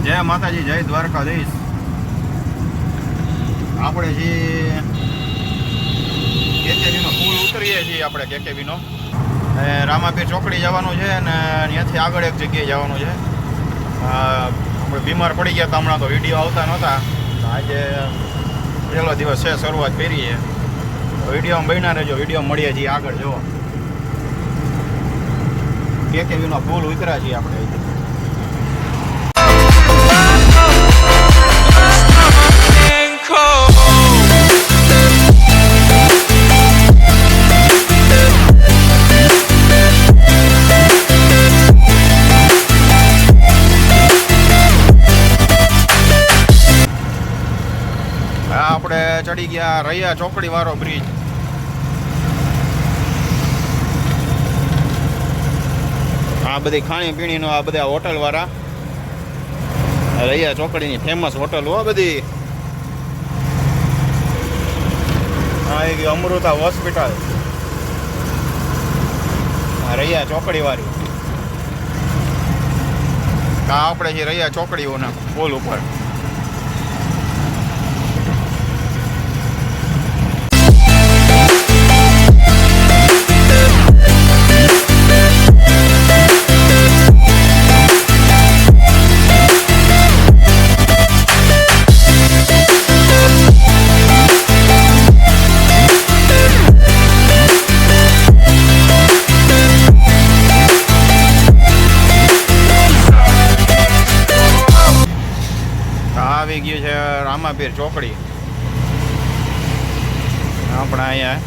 જય માતાજી, જય દ્વારકાધીશ. આપણે જે કેકેવીનો પુલ ઉતરીએ છીએ, આપણે કેકેવીનો રામાપીર ચોકડી જવાનું છે અને ત્યાંથી આગળ એક જગ્યાએ જવાનું છે. આપણે બીમાર પડી ગયા હતા હમણાં, તો વિડીયો આવતા નહોતા. આજે પહેલો દિવસ છે, શરૂઆત કરીએ. વિડીયોમાં બન્યા રહેજો, વિડીયો મળીએ છીએ આગળ. જો કેકેવીનો પુલ ઉતર્યા છીએ આપણે. આપણે ચડી ગયા રૈયા ચોકડી વાળો બ્રિજ. આ બધી ખાણી પીણીનો, આ બધા હોટલ વાળા, રૈયા ચોકડીની ફેમસ હોટલ હો બધી. આ એક અમૃતા હોસ્પિટલ, રૈયા ચોકડી વાળી. આ આપણે જે રૈયા ચોકડીઓના પુલ ઉપર. આવી ગયું છે રામાપીર ચોકડી. આપણે અહીંયા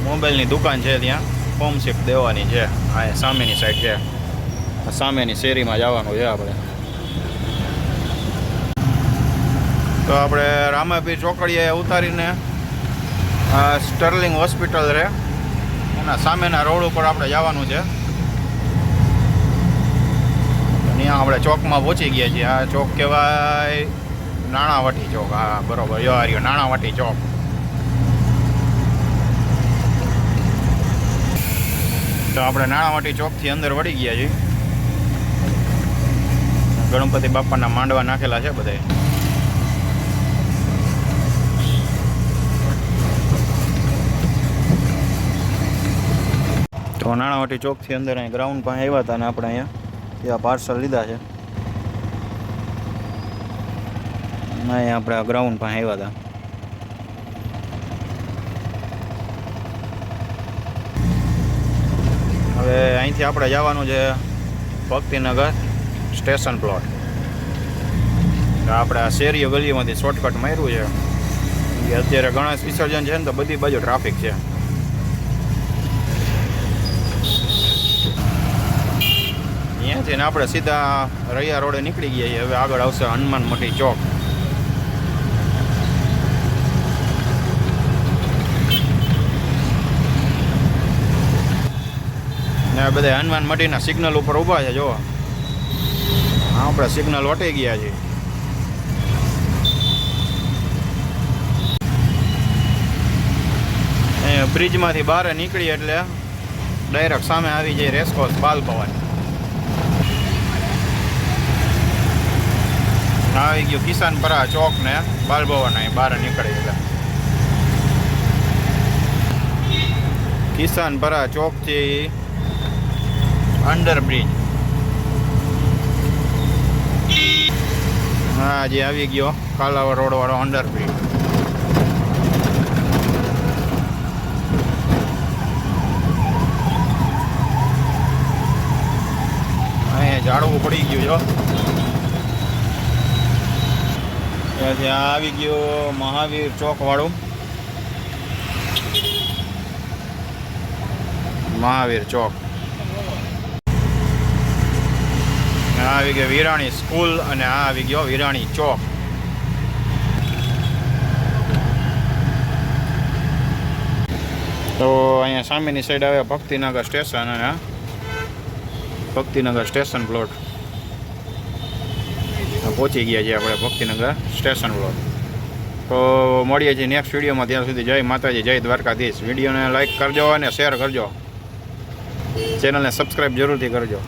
મોબાઈલની દુકાન છે, ત્યાં હોમશીપ દેવાની છે. અહીંયા સામેની સાઈડ છે, સામેની શેરીમાં જવાનું છે આપણે. તો આપણે રામાપીર ચોકડીએ ઉતારીને સ્ટર્લિંગ હોસ્પિટલ છે, એના સામેના રોડ ઉપર આપણે જવાનું છે. ત્યાં આપણે ચોકમાં પહોંચી ગયા છીએ. આ ચોક કહેવાય નાણાવટી ચોક. હા બરોબર, યો આર્યો નાણાવટી ચોક. તો આપણે નાણાવટી ચોકથી અંદર વળી ગયા છીએ. ગણપતિ બાપાના માંડવા નાખેલા છે બધા. તો નાણાવટી ચોકથી અંદર અહીં ગ્રાઉન્ડ પાસે આવ્યા હતા અને આપણે અહીંયા ત્યાં પાર્સલ લીધા છે. અહીંયા આપણે આ ગ્રાઉન્ડ પાસે આવ્યા હતા. હવે અહીંથી આપણે જવાનું છે ભક્તિનગર સ્ટેશન પ્લોટ. આપણે આ શેરીઓ ગલીમાંથી શોર્ટકટ માર્યું છે કે અત્યારે ગણેશ વિસર્જન છે ને, તો બધી બાજુ ટ્રાફિક છે. અહીંયાથી ને આપણે સીધા રૈયા રોડે નીકળી ગયા છીએ. હવે આગળ આવશે હનુમાન મઠી ચોક. ને બધા હનુમાન મઠીના સિગ્નલ ઉપર ઊભા છે. જો આપણે સિગ્નલ વટી ગયા છીએ. બ્રિજમાંથી બહાર નીકળી એટલે ડાયરેક્ટ સામે આવી જાય રેસકોર્સ બાલભવન. આવી ગયું કિસાનપરા ચોક ને બાલભવન. અહીં બહાર નીકળી એટલે કિસાનપરા ચોકથી અંડરબ્રિજ. હા જે આવી ગયો કાલાવડ રોડ વાળો અંડરબ્રિજ. અહીંયા ઝાડવું પડી ગયું જો. ત્યાંથી આવી ગયો મહાવીર ચોક વાળું. મહાવીર ચોક. આવી ગયો વિરાણી સ્કૂલ અને આ આવી ગયો વિરાણી ચોક. તો અહીંયા સામેની સાઈડ આવે ભક્તિનગર સ્ટેશન અને ભક્તિનગર સ્ટેશન પ્લોટ. પહોંચી ગયા છીએ આપણે ભક્તિનગર સ્ટેશન પ્લોટ. તો મળીએ છીએ નેક્સ્ટ વિડીયોમાં. ત્યાં સુધી જય માતાજી, જય દ્વારકાધીશ. વિડીયોને લાઈક કરજો અને શેર કરજો. ચેનલને સબસ્ક્રાઈબ જરૂરથી કરજો.